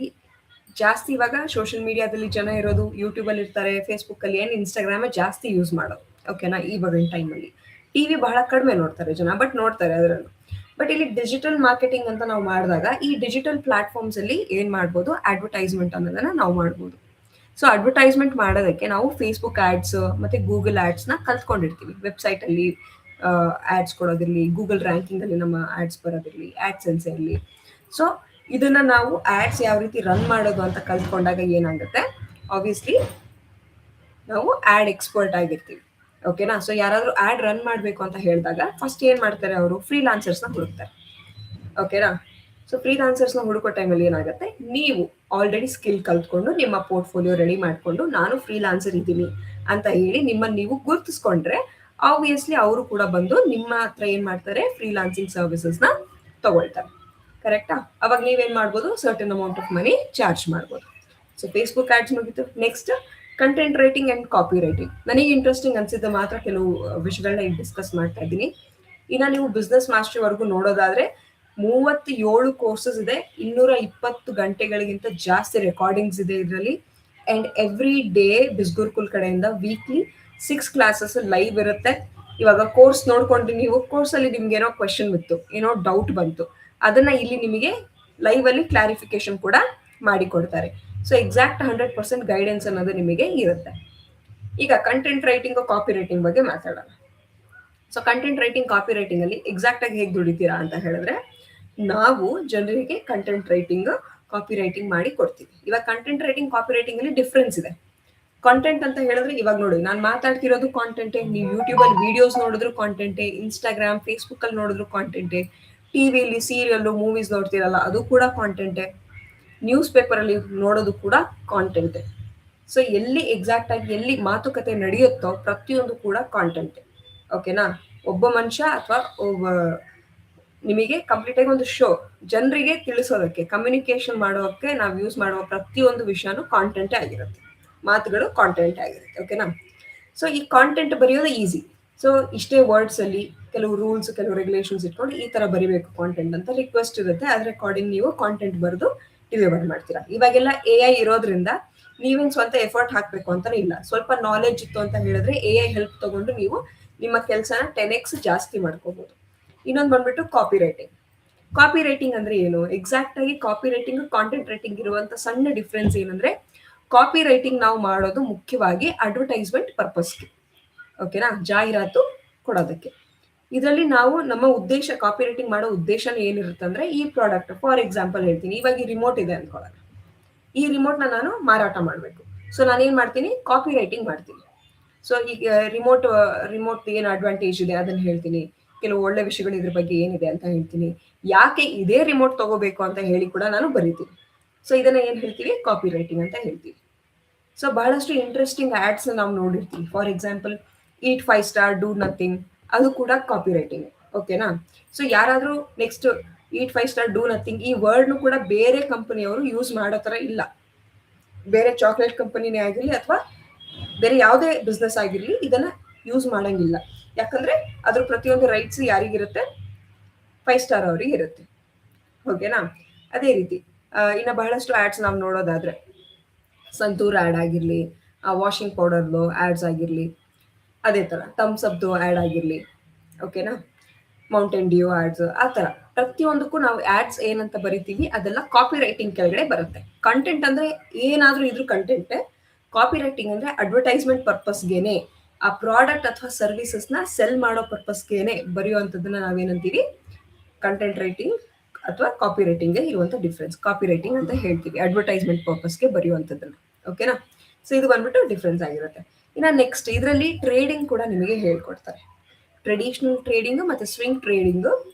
Speaker 1: ಜಾಸ್ತಿ, ಇವಾಗ ಸೋಷಿಯಲ್ ಮೀಡಿಯಾದಲ್ಲಿ ಜನ ಇರೋದು ಯೂಟ್ಯೂಬಲ್ಲಿ ಇರ್ತಾರೆ, ಫೇಸ್ಬುಕ್ಕಲ್ಲಿ ಏನು ಇನ್ಸ್ಟಾಗ್ರಾಮೇ ಜಾಸ್ತಿ ಯೂಸ್ ಮಾಡೋದು, ಓಕೆನಾ? ಇವಾಗಿನ ಟೈಮಲ್ಲಿ TV ಬಹಳ ಕಡಿಮೆ ನೋಡ್ತಾರೆ ಜನ, ಬಟ್ ನೋಡ್ತಾರೆ ಅದರಲ್ಲೂ. ಬಟ್ ಇಲ್ಲಿ ಡಿಜಿಟಲ್ ಮಾರ್ಕೆಟಿಂಗ್ ಅಂತ ನಾವು ಮಾಡಿದಾಗ ಈ ಡಿಜಿಟಲ್ ಪ್ಲಾಟ್ಫಾರ್ಮ್ಸಲ್ಲಿ ಏನು ಮಾಡ್ಬೋದು, ಅಡ್ವರ್ಟೈಸ್ಮೆಂಟ್ ಅನ್ನೋದನ್ನು ನಾವು ಮಾಡ್ಬೋದು. ಸೊ ಅಡ್ವರ್ಟೈಸ್ಮೆಂಟ್ ಮಾಡೋದಕ್ಕೆ ನಾವು ಫೇಸ್ಬುಕ್ ಆ್ಯಡ್ಸ್ ಮತ್ತು ಗೂಗಲ್ ಆ್ಯಡ್ಸ್ನ ಕಲ್ತ್ಕೊಂಡಿರ್ತೀವಿ ವೆಬ್ಸೈಟಲ್ಲಿ. ಆ್ಯಡ್ಸ್ ಕೊಡೋದಿರಲಿ, ಗೂಗಲ್ ರ್ಯಾಂಕಿಂಗಲ್ಲಿ ನಮ್ಮ ಆ್ಯಡ್ಸ್ ಬರೋದಿರಲಿ, ಆ್ಯಡ್ಸೆನ್ಸ್ ಇರಲಿ. ಸೊ ಇದನ್ನು ನಾವು ಆ್ಯಡ್ಸ್ ಯಾವ ರೀತಿ ರನ್ ಮಾಡೋದು ಅಂತ ಕಲ್ತ್ಕೊಂಡಾಗ ಏನಾಗುತ್ತೆ, ಆಬ್ವಿಯಸ್ಲಿ ನಾವು ಆ್ಯಡ್ ಎಕ್ಸ್ಪರ್ಟ್ ಆಗಿರ್ತೀವಿ. ಓಕೆನಾ? ಸೊ ಯಾರಾದರೂ ಆ್ಯಡ್ ರನ್ ಮಾಡಬೇಕು ಅಂತ ಹೇಳಿದಾಗ ಫಸ್ಟ್ ಏನು ಮಾಡ್ತಾರೆ, ಅವರು ಫ್ರೀಲಾನ್ಸರ್ಸ್ನ ಹುಡುಕ್ತಾರೆ. ಓಕೆನಾ? ಸೊ ಫ್ರೀಲಾನ್ಸರ್ಸ್ನ ಹುಡುಕೋ ಟೈಮಲ್ಲಿ ಏನಾಗುತ್ತೆ, ನೀವು ಆಲ್ರೆಡಿ ಸ್ಕಿಲ್ ಕಲ್ತ್ಕೊಂಡು ನಿಮ್ಮ ಪೋರ್ಟ್ಫೋಲಿಯೋ ರೆಡಿ ಮಾಡಿಕೊಂಡು ನಾನು ಫ್ರೀಲಾನ್ಸರ್ ಇದ್ದೀನಿ ಅಂತ ಹೇಳಿ ನಿಮ್ಮನ್ನು ನೀವು ಗುರುತಿಸ್ಕೊಂಡ್ರೆ ಆಬ್ವಿಯಸ್ಲಿ ಅವರು ಕೂಡ ಬಂದು ನಿಮ್ಮ ಹತ್ರ ಏನು ಮಾಡ್ತಾರೆ, ಫ್ರೀಲಾನ್ಸಿಂಗ್ ಸರ್ವಿಸಸ್ನ ತಗೊಳ್ತಾರೆ. ಕರೆಕ್ಟಾ? ಅವಾಗ ನೀವೇನು ಮಾಡ್ಬೋದು, certain amount of money charge ಮಾಡ್ಬೋದು. ಸೊ ಫೇಸ್ಬುಕ್ ಆ್ಯಡ್ಸ್ ಮುಗಿತು. Next content writing and copy writing. ನನಗೆ ಇಂಟ್ರೆಸ್ಟಿಂಗ್ ಅನ್ಸಿದ್ದ ಮಾತ್ರ ಕೆಲವು ವಿಷಯಗಳನ್ನ ಈಗ ಡಿಸ್ಕಸ್ ಮಾಡ್ತಾ ಇದ್ದೀನಿ. ಇನ್ನು ನೀವು ಬಿಸ್ನೆಸ್ ಮಾಸ್ಟರ್ವರೆಗೂ ನೋಡೋದಾದ್ರೆ 37 ಕೋರ್ಸಸ್ ಇದೆ, 220 ಗಂಟೆಗಳಿಗಿಂತ ಜಾಸ್ತಿ ರೆಕಾರ್ಡಿಂಗ್ಸ್ ಇದೆ ಇದರಲ್ಲಿ. ಆ್ಯಂಡ್ ಎವ್ರಿ ಡೇ ಬಿಸ್ಗುರುಕುಲ್ ಕಡೆಯಿಂದ ವೀಕ್ಲಿ 6 ಕ್ಲಾಸಸ್ ಲೈವ್ ಇರುತ್ತೆ. ಇವಾಗ ಕೋರ್ಸ್ ನೋಡ್ಕೊಂಡು ನೀವು ಕೋರ್ಸಲ್ಲಿ ನಿಮ್ಗೆ ಏನೋ ಕ್ವೆಶನ್ ಬಿತ್ತು, ಏನೋ ಡೌಟ್ ಬಂತು, ಅದನ್ನ ಇಲ್ಲಿ ನಿಮಗೆ ಲೈವ್ ಅಲ್ಲಿ ಕ್ಲಾರಿಫಿಕೇಶನ್ ಕೂಡ ಮಾಡಿಕೊಡ್ತಾರೆ. ಸೊ ಎಕ್ಸಾಕ್ಟ್ 100% ಗೈಡೆನ್ಸ್ ಅನ್ನೋದು ನಿಮಗೆ ಇರುತ್ತೆ. ಈಗ ಕಂಟೆಂಟ್ ರೈಟಿಂಗ್, ಕಾಪಿ ರೈಟಿಂಗ್ ಬಗ್ಗೆ ಮಾತಾಡೋಣ. So content writing, copy writing ಅಲ್ಲಿ ಎಕ್ಸಾಕ್ಟ್ ಆಗಿ ಹೇಗೆ ದುಡಿತೀರಾ ಅಂತ ಹೇಳಿದ್ರೆ, ನಾವು ಜನರಿಗೆ ಕಂಟೆಂಟ್ ರೈಟಿಂಗ್, ಕಾಪಿ ರೈಟಿಂಗ್ ಮಾಡಿ ಕೊಡ್ತೀವಿ. ಇವಾಗ ಕಂಟೆಂಟ್ ರೈಟಿಂಗ್, ಕಾಪಿ ರೈಟಿಂಗ್ ಅಲ್ಲಿ ಡಿಫ್ರೆನ್ಸ್ ಇದೆ. ಕಾಂಟೆಂಟ್ ಅಂತ ಹೇಳಿದ್ರೆ ಇವಾಗ ನೋಡಿ, ನಾನು ಮಾತಾಡ್ತಿರೋದು ಕಾಂಟೆಂಟೇ, ನೀವು ಯೂಟ್ಯೂಬಲ್ಲಿ ವಿಡಿಯೋಸ್ ನೋಡಿದ್ರು ಕಾಂಟೆಂಟೇ, ಇನ್ಸ್ಟಾಗ್ರಾಮ್, ಫೇಸ್ಬುಕ್ಕಲ್ಲಿ ನೋಡಿದ್ರು ಕಾಂಟೆಂಟೇ, ಟಿವಿಲಿ ಸೀರಿಯಲ್ಲು, ಮೂವೀಸ್ ನೋಡ್ತಿರಲ್ಲ ಅದು ಕೂಡ ಕಾಂಟೆಂಟೇ, ನ್ಯೂಸ್ ಪೇಪರಲ್ಲಿ ನೋಡೋದು ಕೂಡ ಕಾಂಟೆಂಟೇ. ಸೊ ಎಲ್ಲಿ ಎಕ್ಸಾಕ್ಟ್ ಆಗಿ ಎಲ್ಲಿ ಮಾತುಕತೆ ನಡೆಯುತ್ತೋ ಪ್ರತಿಯೊಂದು ಕೂಡ ಕಾಂಟೆಂಟೇ. ಓಕೆನಾ? ಒಬ್ಬ ಮನುಷ್ಯ ಅಥವಾ ನಿಮಗೆ ಕಂಪ್ಲೀಟ್ ಆಗಿ ಒಂದು ಶೋ ಜನರಿಗೆ ತಿಳಿಸೋದಕ್ಕೆ, ಕಮ್ಯುನಿಕೇಶನ್ ಮಾಡೋಕ್ಕೆ ನಾವು ಯೂಸ್ ಮಾಡುವ ಪ್ರತಿಯೊಂದು ವಿಷಯನೂ ಕಾಂಟೆಂಟೇ ಆಗಿರುತ್ತೆ. ಮಾತುಗಳು ಕಾಂಟೆಂಟ್ ಆಗಿರುತ್ತೆ. ಓಕೆನಾ? ಸೊ ಈ ಕಾಂಟೆಂಟ್ ಬರೆಯೋದು ಈಸಿ. ಸೊ ಇಷ್ಟೇ ವರ್ಡ್ಸ್ ಅಲ್ಲಿ ಕೆಲವು ರೂಲ್ಸ್, ಕೆಲವು ರೆಗ್ಯುಲೇಷನ್ಸ್ ಇಟ್ಕೊಂಡು ಈ ತರ ಬರಿಬೇಕು ಕಾಂಟೆಂಟ್ ಅಂತ ರಿಕ್ವೆಸ್ಟ್ ಇರುತ್ತೆ. ಅದ್ರ ಅಕಾರ್ಡಿಂಗ್ ನೀವು ಕಾಂಟೆಂಟ್ ಬರೆದು ಡಿಲಿವರ್ ಮಾಡ್ತೀರಾ. ಇವಾಗೆಲ್ಲ AI ಇರೋದ್ರಿಂದ ನೀವೇನು ಸ್ವಂತ ಎಫರ್ಟ್ ಹಾಕಬೇಕು ಅಂತಾನೆ ಇಲ್ಲ. ಸ್ವಲ್ಪ ನಾಲೆಜ್ ಇತ್ತು ಅಂತ ಹೇಳಿದ್ರೆ AI ಹೆಲ್ಪ್ ತಗೊಂಡು ನೀವು ನಿಮ್ಮ ಕೆಲಸನ 10x ಜಾಸ್ತಿ ಮಾಡ್ಕೋಬಹುದು. ಇನ್ನೊಂದು ಬಂದ್ಬಿಟ್ಟು ಕಾಪಿ ರೈಟಿಂಗ್. ಕಾಪಿ ರೈಟಿಂಗ್ ಅಂದ್ರೆ ಏನು? ಎಕ್ಸಾಕ್ಟ್ ಆಗಿ ಕಾಪಿ ರೈಟಿಂಗ್, ಕಾಂಟೆಂಟ್ ರೈಟಿಂಗ್ ಇರುವಂತ ಸಣ್ಣ ಡಿಫ್ರೆನ್ಸ್ ಏನಂದ್ರೆ, ಕಾಪಿ ರೈಟಿಂಗ್ ನಾವು ಮಾಡೋದು ಮುಖ್ಯವಾಗಿ ಅಡ್ವರ್ಟೈಸ್ಮೆಂಟ್ ಪರ್ಪಸ್ಗೆ. ಓಕೆನಾ? ಜಾಹೀರಾತು ಕೊಡೋದಕ್ಕೆ. ಇದರಲ್ಲಿ ನಾವು ನಮ್ಮ ಉದ್ದೇಶ, ಕಾಪಿ ರೈಟಿಂಗ್ ಮಾಡೋ ಉದ್ದೇಶನೇ ಏನಿರುತ್ತೆ ಅಂದ್ರೆ, ಈ ಪ್ರಾಡಕ್ಟ್ ಫಾರ್ ಎಕ್ಸಾಂಪಲ್ ಹೇಳ್ತೀನಿ, ಇವಾಗ ಈ ರಿಮೋಟ್ ಇದೆ ಅನ್ಕೊಳ್ಳೋಣ. ಈ ರಿಮೋಟ್ನ ನಾನು ಮಾರಾಟ ಮಾಡಬೇಕು. ಸೊ ನಾನೇನು ಮಾಡ್ತೀನಿ, ಕಾಪಿ ರೈಟಿಂಗ್ ಮಾಡ್ತೀನಿ. ಸೊ ಈಗ ರಿಮೋಟ್ ಏನು ಅಡ್ವಾಂಟೇಜ್ ಇದೆ ಅದನ್ನು ಹೇಳ್ತೀನಿ, ಕೆಲವು ಒಳ್ಳೆ ವಿಷಯಗಳು ಇದ್ರ ಬಗ್ಗೆ ಏನಿದೆ ಅಂತ ಹೇಳ್ತೀನಿ, ಯಾಕೆ ಇದೇ ರಿಮೋಟ್ ತಗೋಬೇಕು ಅಂತ ಹೇಳಿ ಕೂಡ ನಾನು ಬರೀತೀನಿ. ಸೊ ಇದನ್ನ ಏನು ಹೇಳ್ತೀವಿ, ಕಾಪಿ ರೈಟಿಂಗ್ ಅಂತ ಹೇಳ್ತೀವಿ. ಸೊ ಬಹಳಷ್ಟು ಇಂಟ್ರೆಸ್ಟಿಂಗ್ ಆ್ಯಡ್ಸ್ ನಾವು ನೋಡಿರ್ತೀವಿ. For example eat 5 star, do nothing, ಅದು ಕೂಡ ಕಾಪಿ ರೈಟಿಂಗ್. ಓಕೆನಾ? ಸೊ ಯಾರಾದರೂ next eat 5 star, do nothing ಈ ವರ್ಡ್ನು ಕೂಡ ಬೇರೆ ಕಂಪನಿಯವರು ಯೂಸ್ ಮಾಡೋ ಥರ ಇಲ್ಲ. ಬೇರೆ ಚಾಕ್ಲೇಟ್ ಕಂಪನಿನೇ ಆಗಿರಲಿ ಅಥವಾ ಬೇರೆ ಯಾವುದೇ ಬಿಸ್ನೆಸ್ ಆಗಿರಲಿ ಇದನ್ನ ಯೂಸ್ ಮಾಡಂಗಿಲ್ಲ. ಯಾಕಂದ್ರೆ ಅದ್ರ ಪ್ರತಿಯೊಂದು ರೈಟ್ಸ್ ಯಾರಿಗಿರುತ್ತೆ, 5 ಸ್ಟಾರ್ ಅವ್ರಿಗೆ ಇರುತ್ತೆ. ಓಕೆನಾ? ಅದೇ ರೀತಿ ಇನ್ನು ಬಹಳಷ್ಟು ಆ್ಯಡ್ಸ್ ನಾವು ನೋಡೋದಾದ್ರೆ, ಸಂತೂರ್ ಆ್ಯಡ್ ಆಗಿರಲಿ, ವಾಷಿಂಗ್ ಪೌಡರ್ದು ಆ್ಯಡ್ಸ್ ಆಗಿರಲಿ, ಅದೇ ಥರ ಥಮ್ಸ್ ಅಪ್ದು ಆ್ಯಡ್ ಆಗಿರಲಿ, ಓಕೆನಾ, ಮೌಂಟೇನ್ ಡ್ಯೂ ಆ್ಯಡ್ಸ್, ಆ ಥರ ಪ್ರತಿಯೊಂದಕ್ಕೂ ನಾವು ಆ್ಯಡ್ಸ್ ಏನಂತ ಬರಿತೀವಿ ಅದೆಲ್ಲ ಕಾಪಿ ರೈಟಿಂಗ್ ಕೆಳಗಡೆ ಬರುತ್ತೆ. ಕಂಟೆಂಟ್ ಅಂದರೆ ಏನಾದರೂ ಇದ್ರೂ ಕಂಟೆಂಟೇ. ಕಾಪಿ ರೈಟಿಂಗ್ ಅಂದರೆ ಅಡ್ವರ್ಟೈಸ್ಮೆಂಟ್ ಪರ್ಪಸ್ಗೇನೆ, ಆ ಪ್ರಾಡಕ್ಟ್ ಅಥವಾ ಸರ್ವಿಸಸ್ನ ಸೆಲ್ ಮಾಡೋ ಪರ್ಪಸ್ಗೇನೆ ಬರೆಯುವಂಥದ್ದನ್ನ ನಾವೇನಂತೀವಿ, ಕಂಟೆಂಟ್ ರೈಟಿಂಗ್ ಅಥವಾ ಕಾಪಿ ರೈಟಿಂಗ್ಗೆ ಇರುವಂಥ ಡಿಫ್ರೆನ್ಸ್. ಕಾಪಿ ರೈಟಿಂಗ್ ಅಂತ ಹೇಳ್ತೀವಿ ಅಡ್ವರ್ಟೈಸ್ಮೆಂಟ್ ಪರ್ಪಸ್ಗೆ ಬರೆಯುವಂಥದ್ದನ್ನು. ಓಕೆನಾ? ಸೊ ಇದು ಬಂದ್ಬಿಟ್ಟು ಡಿಫ್ರೆನ್ಸ್ ಆಗಿರುತ್ತೆ. ಇನ್ನು ನೆಕ್ಸ್ಟ್ ಇದರಲ್ಲಿ ಟ್ರೇಡಿಂಗ್ ಕೂಡ ನಿಮಗೆ ಹೇಳ್ಕೊಡ್ತಾರೆ. ಟ್ರೆಡಿಷನಲ್ ಟ್ರೇಡಿಂಗ್ ಮತ್ತು ಸ್ವಿಂಗ್ ಟ್ರೇಡಿಂಗ್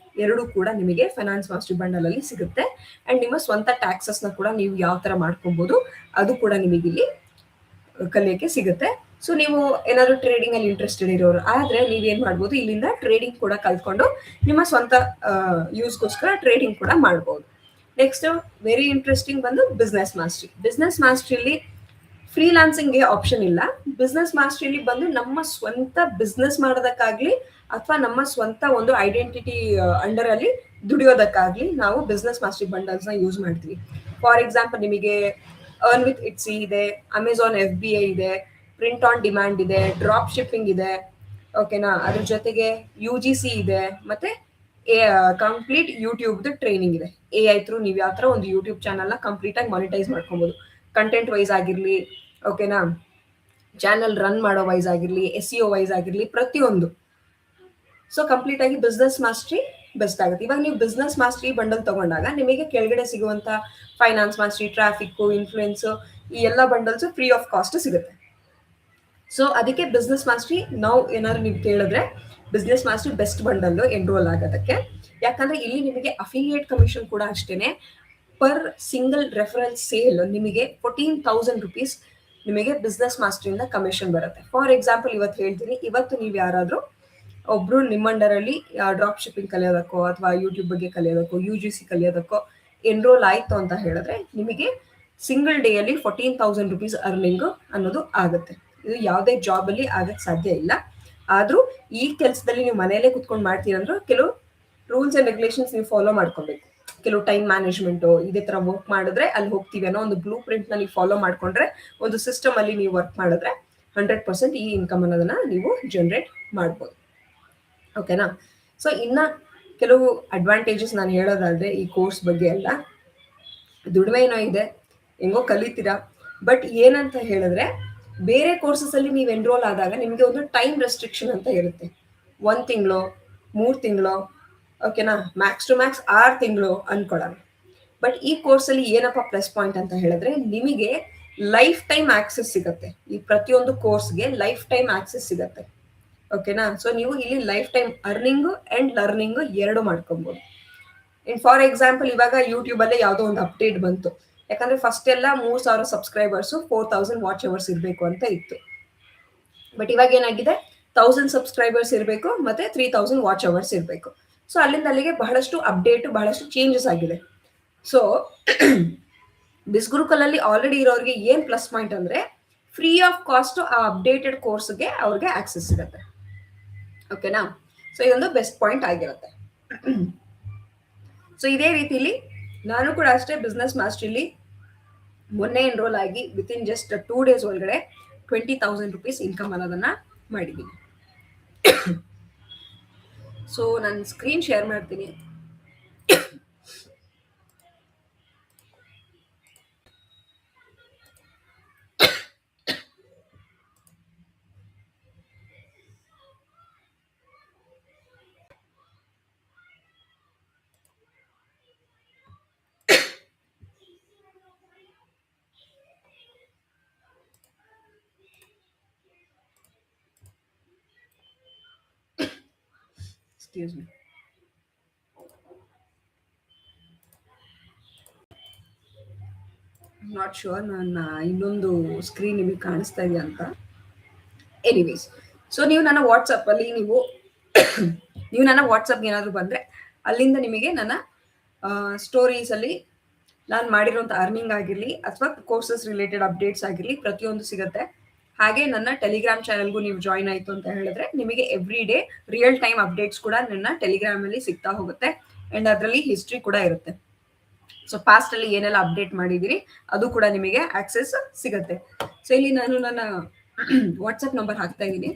Speaker 1: ಎರಡೂ ಕೂಡ ನಿಮಗೆ ಫೈನಾನ್ಸ್ ಮಾಸ್ಟರಿ ಬಂಡಲಲ್ಲಿ ಸಿಗುತ್ತೆ. ಆ್ಯಂಡ್ ನಿಮ್ಮ ಸ್ವಂತ ಟ್ಯಾಕ್ಸಸ್ನ ಕೂಡ ನೀವು ಯಾವ ಥರ ಮಾಡ್ಕೊಬೋದು ಅದು ಕೂಡ ನಿಮಗಿಲ್ಲಿ ಕಲಿಯೋಕ್ಕೆ ಸಿಗುತ್ತೆ. ಸೊ ನೀವು ಏನಾದರೂ ಟ್ರೇಡಿಂಗಲ್ಲಿ ಇಂಟ್ರೆಸ್ಟೆಡ್ ಇರೋರು ಆದರೆ ನೀವೇನು ಮಾಡ್ಬೋದು, ಇಲ್ಲಿಂದ ಟ್ರೇಡಿಂಗ್ ಕೂಡ ಕಲ್ತ್ಕೊಂಡು ನಿಮ್ಮ ಸ್ವಂತ ಯೂಸ್ಗೋಸ್ಕರ ಟ್ರೇಡಿಂಗ್ ಕೂಡ ಮಾಡ್ಬೋದು. ನೆಕ್ಸ್ಟ್ ವೆರಿ ಇಂಟ್ರೆಸ್ಟಿಂಗ್ ಬಂದು ಬಿಸ್ನೆಸ್ ಮಾಸ್ಟ್ರಿ. ಬಿಸ್ನೆಸ್ ಮಾಸ್ಟ್ರಿಲಿ ಫ್ರೀಲಾನ್ಸಿಂಗ್ಗೆ ಆಪ್ಷನ್ ಇಲ್ಲ. ಬಿಸ್ನೆಸ್ ಮಾಸ್ಟ್ರಿಲಿ ಬಂದು ನಮ್ಮ ಸ್ವಂತ ಬಿಸ್ನೆಸ್ ಮಾಡೋದಕ್ಕಾಗಲಿ ಅಥವಾ ನಮ್ಮ ಸ್ವಂತ ಒಂದು ಐಡೆಂಟಿಟಿ ಅಂಡರಲ್ಲಿ ದುಡಿಯೋದಕ್ಕಾಗಲಿ ನಾವು ಬಿಸ್ನೆಸ್ ಮಾಸ್ಟ್ರಿ ಬಂಡಲ್ಸ್ನ ಯೂಸ್ ಮಾಡ್ತೀವಿ. ಫಾರ್ ಎಕ್ಸಾಂಪಲ್ ನಿಮಗೆ ಅರ್ನ್ ವಿತ್ ಇಟ್ಸಿ ಇದೆ, ಅಮೆಝಾನ್ FBA ಇದೆ, ಪ್ರಿಂಟ್ ಆನ್ ಡಿಮ್ಯಾಂಡ್ ಇದೆ, ಡ್ರಾಪ್ ಶಿಪ್ಪಿಂಗ್ ಇದೆ. ಓಕೆನಾ? ಅದ್ರ ಜೊತೆಗೆ UGC ಇದೆ, ಮತ್ತೆ ಕಂಪ್ಲೀಟ್ ಯೂಟ್ಯೂಬ್ದು ಟ್ರೈನಿಂಗ್ ಇದೆ. AI ಥ್ರೂ ನೀವು ಯಾವ ಥರ ಒಂದು ಯೂಟ್ಯೂಬ್ ಚಾನಲ್ನ ಕಂಪ್ಲೀಟಾಗಿ ಮಾನಿಟೈಸ್ ಮಾಡ್ಕೊಬೋದು, ಕಂಟೆಂಟ್ ವೈಸ್ ಆಗಿರಲಿ, ಓಕೆನಾ, ಚಾನಲ್ ರನ್ ಮಾಡೋ ವೈಸ್ ಆಗಿರಲಿ, SEO ವೈಸ್ ಆಗಿರಲಿ, ಪ್ರತಿಯೊಂದು ಸೊ ಕಂಪ್ಲೀಟ್ ಆಗಿ ಬಿಸ್ನೆಸ್ ಮಾಸ್ಟ್ರಿ ಬೆಸ್ಟ್ ಆಗುತ್ತೆ. ಇವಾಗ ನೀವು ಬಿಸ್ನೆಸ್ ಮಾಸ್ಟ್ರಿ ಬಂಡಲ್ ತಗೊಂಡಾಗ ನಿಮಗೆ ಕೆಳಗಡೆ ಸಿಗುವಂತ ಫೈನಾನ್ಸ್ ಮಾಸ್ಟ್ರಿ, ಟ್ರಾಫಿಕ್, ಇನ್ಫ್ಲುಯೆನ್ಸ್, ಈ ಎಲ್ಲ ಬಂಡಲ್ಸ್ ಫ್ರೀ ಆಫ್ ಕಾಸ್ಟ್ ಸಿಗುತ್ತೆ. ಸೊ ಅದಕ್ಕೆ ಬಿಸ್ನೆಸ್ ಮಾಸ್ಟ್ರಿ ನಾವು ಏನಾದ್ರು ನೀವು ಕೇಳಿದ್ರೆ business mastery best bundle enrol ಆಗೋದಕ್ಕೆ. ಯಾಕಂದ್ರೆ ಇಲ್ಲಿ ನಿಮಗೆ ಅಫಿಲಿಯೇಟ್ ಕಮಿಷನ್ ಕೂಡ ಅಷ್ಟೇನೆ, ಪರ್ ಸಿಂಗಲ್ ರೆಫರಲ್ ಸೇಲ್ ನಿಮಗೆ 14,000 rupees ನಿಮಗೆ ಬಿಸ್ನೆಸ್ ಮಾಸ್ಟ್ರಿಂದ ಕಮಿಷನ್ ಬರುತ್ತೆ. ಫಾರ್ ಎಕ್ಸಾಂಪಲ್ ಇವತ್ತು ಹೇಳ್ತೀನಿ, ಇವತ್ತು ನೀವು ಯಾರಾದರೂ ಒಬ್ರು ನಿಮ್ಮ ಅಂಡರಲ್ಲಿ ಡ್ರಾಪ್ ಶಿಪ್ಪಿಂಗ್ ಕಲಿಯೋದಕ್ಕೋ ಅಥವಾ ಯೂಟ್ಯೂಬ್ ಬಗ್ಗೆ ಕಲಿಯೋದಕ್ಕೋ UGC ಕಲಿಯೋದಕ್ಕೋ ಎನ್ರೋಲ್ ಆಯ್ತು ಅಂತ ಹೇಳಿದ್ರೆ ನಿಮಗೆ ಸಿಂಗಲ್ ಡೇ ಅಲ್ಲಿ 14,000 rupees ಅರ್ನಿಂಗ್ ಅನ್ನೋದು ಆಗುತ್ತೆ. ಇದು ಯಾವುದೇ ಜಾಬ್ ಅಲ್ಲಿ ಆಗಕ್ಕೆ ಸಾಧ್ಯ ಇಲ್ಲ. ಆದ್ರೂ ಈ ಕೆಲಸದಲ್ಲಿ ನೀವು ಮನೆಯಲ್ಲೇ ಕುತ್ಕೊಂಡು ಮಾಡ್ತೀರಂದ್ರೂ ಕೆಲವು ರೂಲ್ಸ್ ಅಂಡ್ ರೆಗ್ಯುಲೇಷನ್ಸ್ ನೀವು ಫಾಲೋ ಮಾಡ್ಕೊಬೇಕು. ಕೆಲವು ಟೈಮ್ ಮ್ಯಾನೇಜ್ಮೆಂಟ್, ಇದೇ ತರ ವರ್ಕ್ ಮಾಡಿದ್ರೆ ಅಲ್ಲಿ ಹೋಗ್ತೀವಿ ಅನ್ನೋ ಒಂದು ಬ್ಲೂ ಪ್ರಿಂಟ್ ನ ನೀವು ಫಾಲೋ ಮಾಡ್ಕೊಂಡ್ರೆ, ಒಂದು ಸಿಸ್ಟಮ್ ಅಲ್ಲಿ ನೀವು ವರ್ಕ್ ಮಾಡಿದ್ರೆ 100% ಈ ಇನ್ಕಮ್ ಅನ್ನೋದನ್ನ ನೀವು ಜನರೇಟ್ ಮಾಡ್ಬೋದು. ಓಕೆನಾ? ಸೊ ಇನ್ನ ಕೆಲವು ಅಡ್ವಾಂಟೇಜಸ್ ನಾನು ಹೇಳೋದಾದ್ರೆ ಈ ಕೋರ್ಸ್ ಬಗ್ಗೆ ಎಲ್ಲ, ದುಡಿಮೆ ಏನೋ ಇದೆ, ಹೆಂಗೋ ಕಲಿತೀರಾ. ಬಟ್ ಏನಂತ ಹೇಳಿದ್ರೆ ಬೇರೆ ಕೋರ್ಸಸ್ ಅಲ್ಲಿ ನೀವು ಎನ್ರೋಲ್ ಆದಾಗ ನಿಮಗೆ ಒಂದು ಟೈಮ್ ರೆಸ್ಟ್ರಿಕ್ಷನ್ ಅಂತ ಇರುತ್ತೆ. 1 ತಿಂಗಳು, 3 ತಿಂಗಳು, ಓಕೆನಾ, ಮ್ಯಾಕ್ಸ್ ಟು ಮ್ಯಾಕ್ಸ್ 6 ತಿಂಗಳು ಅನ್ಕೊಳ್ಳೋಣ. ಬಟ್ ಈ ಕೋರ್ಸ್ ಅಲ್ಲಿ ಏನಪ್ಪ ಪ್ಲಸ್ ಪಾಯಿಂಟ್ ಅಂತ ಹೇಳಿದ್ರೆ ನಿಮಗೆ ಲೈಫ್ ಟೈಮ್ ಆಕ್ಸೆಸ್ ಸಿಗುತ್ತೆ. ಈ ಪ್ರತಿಯೊಂದು ಕೋರ್ಸ್ಗೆ ಲೈಫ್ ಟೈಮ್ ಆಕ್ಸೆಸ್ ಸಿಗುತ್ತೆ. ಓಕೆನಾ? ಸೊ ನೀವು ಇಲ್ಲಿ life time earning and learning ಎರಡು ಮಾಡ್ಕೊಬಹುದು. ಇನ್ ಫಾರ್ ಎಕ್ಸಾಂಪಲ್ ಇವಾಗ ಯೂಟ್ಯೂಬ್ ಅಲ್ಲೇ ಯಾವುದೋ ಒಂದು ಅಪ್ಡೇಟ್ ಬಂತು. ಯಾಕಂದ್ರೆ ಫಸ್ಟ್ ಎಲ್ಲ 3,000 ಸಬ್ಸ್ಕ್ರೈಬರ್ಸ್ 4,000 ವಾಚ್ ಅವರ್ಸ್ ಇರಬೇಕು ಅಂತ ಇತ್ತು. ಬಟ್ ಇವಾಗ ಏನಾಗಿದೆ, 1,000 ಸಬ್ಸ್ಕ್ರೈಬರ್ಸ್ ಇರಬೇಕು ಮತ್ತೆ 3,000 ವಾಚ್ ಅವರ್ಸ್ ಇರಬೇಕು. ಸೊ ಅಲ್ಲಿಂದ ಅಲ್ಲಿಗೆ ಬಹಳಷ್ಟು ಅಪ್ಡೇಟ್, ಬಹಳಷ್ಟು ಚೇಂಜಸ್ ಆಗಿದೆ. ಸೊ ಬಿಸ್ಗುರುಕಲ್ ಅಲ್ಲಿ ಆಲ್ರೆಡಿ ಇರೋರಿಗೆ ಏನ್ ಪ್ಲಸ್ ಪಾಯಿಂಟ್ ಅಂದ್ರೆ ಫ್ರೀ ಆಫ್ ಕಾಸ್ಟ್ ಆ ಅಪ್ಡೇಟೆಡ್ ಕೋರ್ಸ್ಗೆ ಅವ್ರಿಗೆ ಆಕ್ಸೆಸ್ ಸಿಗುತ್ತೆ. ಓಕೆನಾ? ಸೊ ಇದೊಂದು ಬೆಸ್ಟ್ ಪಾಯಿಂಟ್ ಆಗಿರುತ್ತೆ. ಸೊ ಇದೇ ರೀತಿಲಿ ನಾನು ಕೂಡ ಅಷ್ಟೇ ಬಿಸ್ನೆಸ್ ಮಾಸ್ಟ್ರಿಲಿ ಮೊನ್ನೆ ಎನ್ರೋಲ್ ಆಗಿ ವಿತಿನ್ ಜಸ್ಟ್ 2 days ಒಳಗಡೆ 20,000 rupees ಇನ್ಕಮ್ ಅನ್ನೋದನ್ನ ಮಾಡಿದ್ದೀನಿ. ಸೊ ನಾನು ಸ್ಕ್ರೀನ್ ಶೇರ್ ಮಾಡ್ತೀನಿ. Excuse me. ನಾಟ್ ಶೋರ್ ನನ್ನ ಇನ್ನೊಂದು ಸ್ಕ್ರೀನ್ ನಿಮಗೆ ಕಾಣಿಸ್ತಾ ಇದೆಯಾ ಅಂತ. ಎನಿವೇಸ್, ಸೊ ನೀವು ನನ್ನ ವಾಟ್ಸಪ್ ಅಲ್ಲಿ ನೀವು ನನ್ನ ವಾಟ್ಸಪ್ಗೆ ಏನಾದರೂ ಬಂದ್ರೆ ಅಲ್ಲಿಂದ ನಿಮಗೆ ನನ್ನ ಸ್ಟೋರೀಸ್ ಅಲ್ಲಿ ನಾನು ಮಾಡಿರುವಂಥ ಅರ್ನಿಂಗ್ ಆಗಿರಲಿ ಅಥವಾ ಕೋರ್ಸಸ್ ರಿಲೇಟೆಡ್ ಅಪ್ಡೇಟ್ಸ್ ಆಗಿರಲಿ ಪ್ರತಿಯೊಂದು ಸಿಗುತ್ತೆ. ಹಾಗೆ ನನ್ನ ಟೆಲಿಗ್ರಾಮ್ ಚಾನಲ್ಗೂ ನೀವು ಜಾಯಿನ್ ಆಯಿತು ಅಂತ ಹೇಳಿದ್ರೆ ನಿಮಗೆ every day real time updates ಕೂಡ ನನ್ನ ಟೆಲಿಗ್ರಾಮ್ ಅಲ್ಲಿ ಸಿಗ್ತಾ ಹೋಗುತ್ತೆ. ಅಂಡ್ ಅದರಲ್ಲಿ ಹಿಸ್ಟ್ರಿ ಕೂಡ ಇರುತ್ತೆ. ಸೊ ಪಾಸ್ಟ್ ಅಲ್ಲಿ ಏನೆಲ್ಲ ಅಪ್ಡೇಟ್ ಮಾಡಿದಿರಿ ಅದು ಕೂಡ ನಿಮಗೆ ಆಕ್ಸೆಸ್ ಸಿಗುತ್ತೆ. ಸೊ ಇಲ್ಲಿ ನಾನು ನನ್ನ ವಾಟ್ಸಪ್ ನಂಬರ್ ಹಾಕ್ತಾ ಇದ್ದೀನಿ.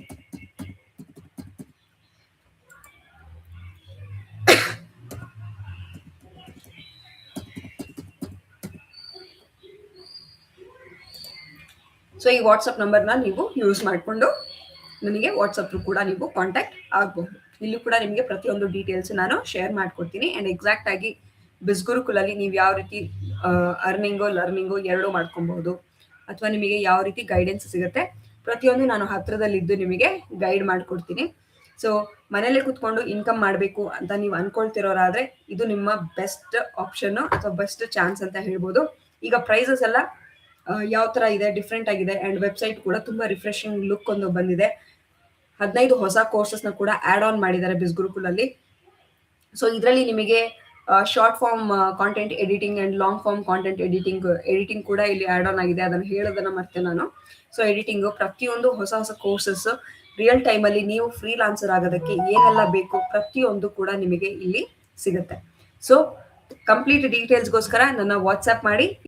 Speaker 1: ಸೊ ಈ ವಾಟ್ಸಪ್ ನಂಬರ್ನ ನೀವು ಯೂಸ್ ಮಾಡಿಕೊಂಡು ನನಗೆ ವಾಟ್ಸಪ್ ಕೂಡ ನೀವು ಕಾಂಟ್ಯಾಕ್ಟ್ ಆಗಬಹುದು. ಇಲ್ಲೂ ಕೂಡ ನಿಮಗೆ ಪ್ರತಿಯೊಂದು ಡೀಟೇಲ್ಸ್ ನಾನು ಶೇರ್ ಮಾಡ್ಕೊಡ್ತೀನಿ. ಅಂಡ್ ಎಕ್ಸಾಕ್ಟ್ ಆಗಿ ಬಿಸ್ಗುರುಕುಲಲ್ಲಿ ನೀವು ಯಾವ ರೀತಿ ಅರ್ನಿಂಗು ಲರ್ನಿಂಗು ಎರಡೂ ಮಾಡ್ಕೊಬಹುದು ಅಥವಾ ನಿಮಗೆ ಯಾವ ರೀತಿ ಗೈಡೆನ್ಸ್ ಸಿಗುತ್ತೆ ಪ್ರತಿಯೊಂದು ನಾನು ಹತ್ರದಲ್ಲಿದ್ದು ನಿಮಗೆ ಗೈಡ್ ಮಾಡ್ಕೊಡ್ತೀನಿ. ಸೊ ಮನೇಲೆ ಕೂತ್ಕೊಂಡು ಇನ್ಕಮ್ ಮಾಡಬೇಕು ಅಂತ ನೀವು ಅನ್ಕೊಳ್ತಿರೋರಾದ್ರೆ ಇದು ನಿಮ್ಮ ಬೆಸ್ಟ್ ಆಪ್ಷನ್ ಅಥವಾ ಬೆಸ್ಟ್ ಚಾನ್ಸ್ ಅಂತ ಹೇಳ್ಬೋದು. ಈಗ ಪ್ರೈಸಸ್ ಎಲ್ಲ ಯಾವ ತರ ಇದೆ, ಡಿಫ್ರೆಂಟ್ ಆಗಿದೆ. ಅಂಡ್ ವೆಬ್ಸೈಟ್ ಕೂಡ ತುಂಬಾ ರಿಫ್ರೆಶಿಂಗ್ ಲುಕ್ ಒಂದು ಬಂದಿದೆ. 15 ಹೊಸ ಕೋರ್ಸಸ್ ನ ಕೂಡ ಆಡ್ ಆನ್ ಮಾಡಿದ್ದಾರೆ ಬಿಸ್ಗುರುಕುಲಲ್ಲಿ. ಸೊ ಇದರಲ್ಲಿ ನಿಮಗೆ short form content editing and long form content editing ಕೂಡ ಇಲ್ಲಿ ಆಡ್ ಆನ್ ಆಗಿದೆ. ಅದನ್ನು ಹೇಳೋದನ್ನ ಮತ್ತೆ ನಾನು. ಸೊ ಎಡಿಟಿಂಗ್ ಪ್ರತಿಯೊಂದು ಹೊಸ ಹೊಸ ಕೋರ್ಸಸ್ ರಿಯಲ್ ಟೈಮ್ ಅಲ್ಲಿ ನೀವು ಫ್ರೀಲಾನ್ಸರ್ ಆಗೋದಕ್ಕೆ ಏನೆಲ್ಲ ಬೇಕು ಪ್ರತಿಯೊಂದು ಕೂಡ ನಿಮಗೆ ಇಲ್ಲಿ ಸಿಗುತ್ತೆ. ಸೊ ಕಂಪ್ಲೀಟ್ ಡೀಟೇಲ್ಸ್ಗೋಸ್ಕರ ನನ್ನ ವಾಟ್ಸ್ಆಪ್ ಮಾಡಿ.